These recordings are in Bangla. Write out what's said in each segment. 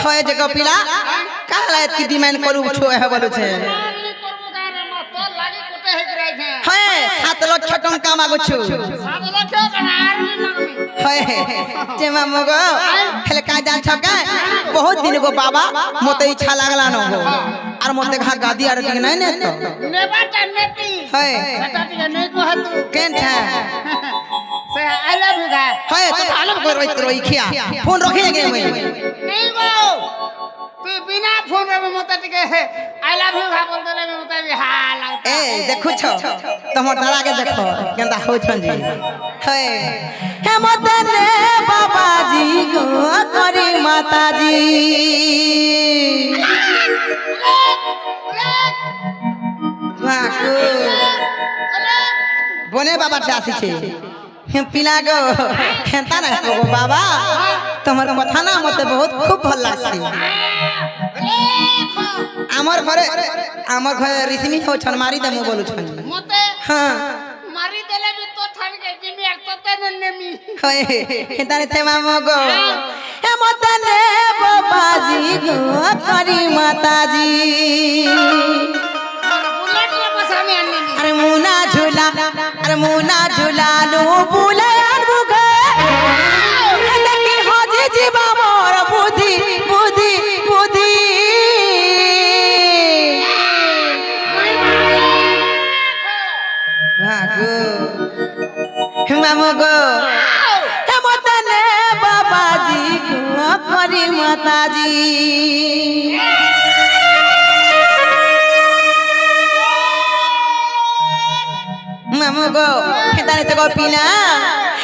হয় যে কপিলা কালা এতকি ডিমান্ড করু ছো হে বলছে হয় 7 লক্ষ টঙ্কা মাগুছু 7 লক্ষ কানা আরমি মাগবি হয় যে মামু গো হেলে কাই জান ছকা বহুত দিন গো বাবা মতে ইচ্ছা লাগলা ন গো আর মতে ঘা গাদি আর দিক নাই নে তো নেবাটা নেতি হয় এটা টিকে নেই কহতু কেন থা সে আই লাভ ইউ গা হয় তো আলম কই রই খিয়া ফোন রখি গে মই নেই গো তুই বিনা ফোন রে মতে টিকে আই লাভ ইউ গা বল দেলে মতে বি হা লাগতা ए देखु छ तमर दादा के देखो केंदा हो छन जी हे हे मदने बाबा जी गो करी माता जी वाको बने बाबा चासी छे हे पिला गो हेता ना गो बाबा तमर कथा ना मते बहुत खूब भल लागसी আমার ঘরে রিসিমি হো ছন মারি দে মু বলু ছন মতে হ্যাঁ মারি দেলে বি তো ঠান গে জিমি এক তো তেন নেমি হয় হেতারে তে মামু গো হে মতনে বাবাজি গো করি মাতাজি বুলেট রে বসামি আননি আরে মুনা ঝুলা নো বুলে আনবু গে দেখি হজি জীবা মোর বুদ্ধি বুদ্ধি বুদ্ধি গো মামু গো হে মতনে বাবাজি গো করি মাতাজি মামু গো হেতারে সে গোপিনা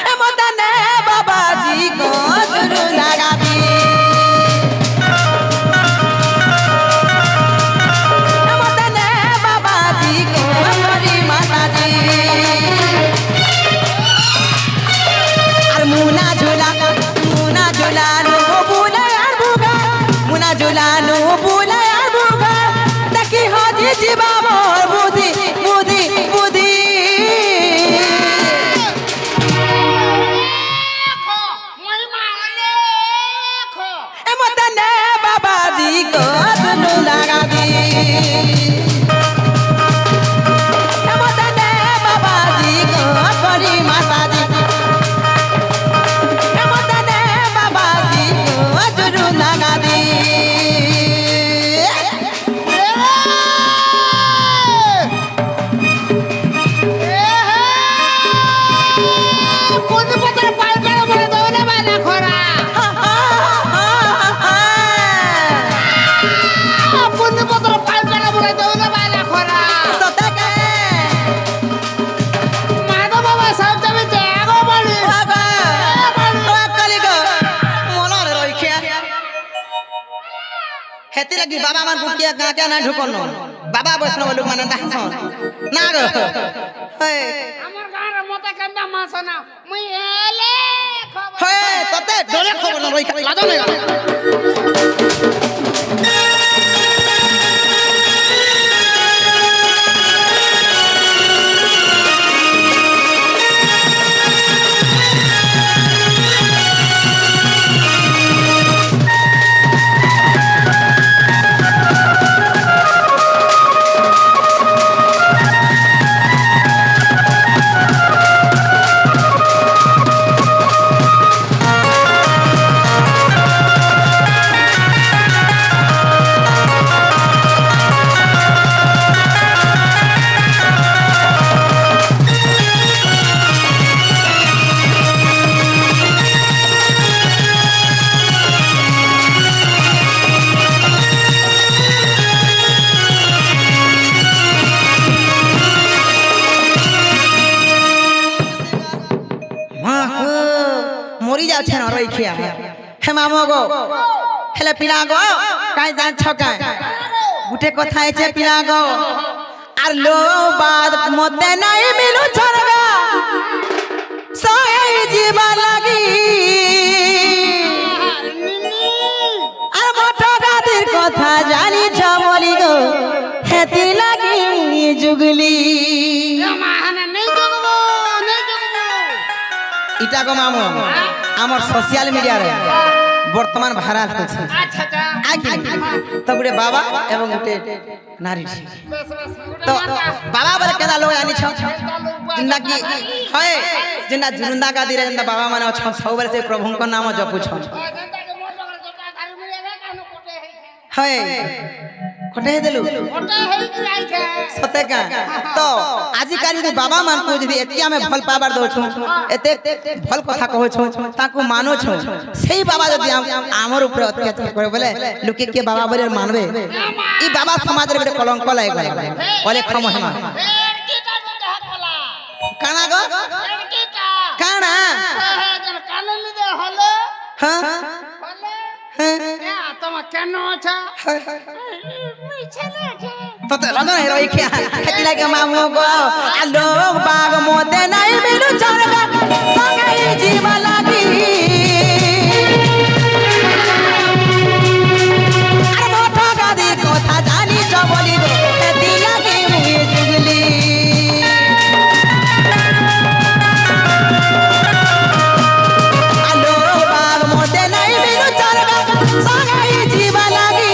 হে মতনে বাবাজি গো দুরু লাগাবি হে মতনে বাবাজি গো করি মাতাজি মুনা ঝুলা নো বুলে আর বুগা মুনা ঝুলা নো বুলে আর বুগা দেখি হজি জীবা মোর বুদ্ধি বুদ্ধি বুদ্ধি এমতনে বাবাজি গো দুনু লাগাবি এমতনে বাবাজি গো করি মাতাজি हेती लगी बाबा मन बुकिया का क्या ना ढुकनो बाबा वैष्णव लोग माने दासन ना गो हे আমার গাঁর মতে কেন্দা মাছ না মুই এলে খবর हे तते डोले खबर न रही लाजो नहीं मरी जाउ छन रही खिया हे मामो गो हेले पिला गो काई दान छका गुटे কথা আছে पिला गो আর लो बाद मते नहीं मिलु छरगा सोई जीवा लगी আর মোটা গাদির কথা জানি ছ বলি গো হেতি লাগি जुगली মাহানা নেই জগবো ইটা গো মামু আমার সোশ্যাল মিডিয়া রে বর্তমান ভাইরাল হচ্ছে আচ্ছা তো গুটে বাবা এবং গুটে নারী বেশ বেশ তো গোটে মাতা বাবা বলে কেদা লোক আনিছ এটা লোক বুয়া जिंदा की है जिंदा जुरुंदा का दिरे जिंदा बाबा माने छ सबरे से प्रभु को नाम जपु छ যেটা কে মোর লগরে জটা ধারি মুয়ে রে কানো কোটে হেইছে है कोटे देलु কোটে হেই কি আইছে सते का तो आजि काली यदि बाबा मान को यदि एतिया में फल पाबार दो छु एते फल कथा कहू छु ताकू मानो छु सेही बाबा यदि हमर ऊपर अत्याचार करे बोले लोके के बाबा बोले मानबे ई बाबा समाज रे कलंक लाग गला बोले खम हेमा ফের কিটা বন্ধ হকলা काना गो ফের কিটা काना যেন কানলি দে হলো हां হলো हां এ তোমা কেন আছা तो रजन हेरो इखे खेती लागे मामू गो आलो बाग मोते नाइ मिलु चरगा संगै जीव लागी अरे मोठा गादी कथा जानी चबली गो खेती लागे मुई जुगली आलो बाग मोते नाइ मिलु चरगा संगै जीव लागी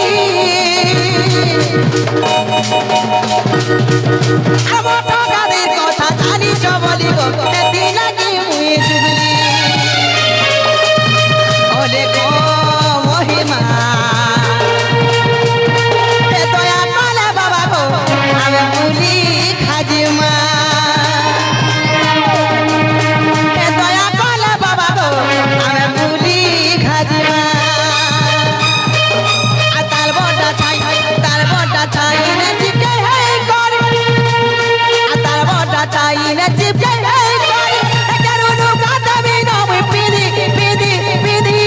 আমার টাকাদের কথা জানি চবলি গো এতি লাগি মুই জুগলি ওলে গো মহিমা এ দয়া কলে বাবা গো আমি ভুলি খাজিমা এ দয়া কলে বাবা গো আমি ভুলি খাজিমা আর তাল বড়টা ছাই নে জিকে হে কর আর তাল বড়টা ছাই নে জিকে হে কর এ কারুনু কথা বিনা মুই পিদি পিদি পিদি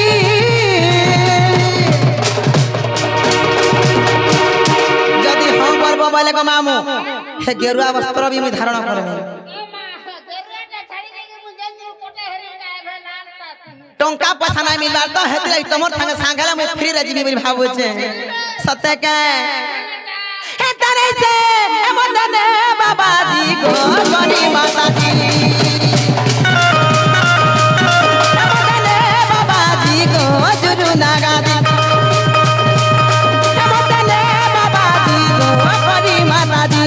যদি হম করব বলে গো মামু হে গেরুয়া বস্ত্র বি আমি ধারণ করবে टंका पैसा नहीं मिलबार तो हेतले तमर संगे सांगला मैं फ्री रे जीवी बोली भाबो छे सत्य के हे तरे से ए मदने बाबा जी को गनी माता जी ए मदने बाबा जी को जुरु नागा दी ए मदने बाबा जी को गनी माता जी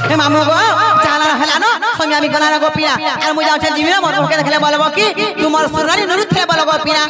हे मामू गो चाला हला न संगे আমি গলার গোপিনা আর মুই যাওছে জিমিনা মোর ভকে দেখলে বলবো কি তোমার সুরানি নুরু খেলে বলবো গোপিনা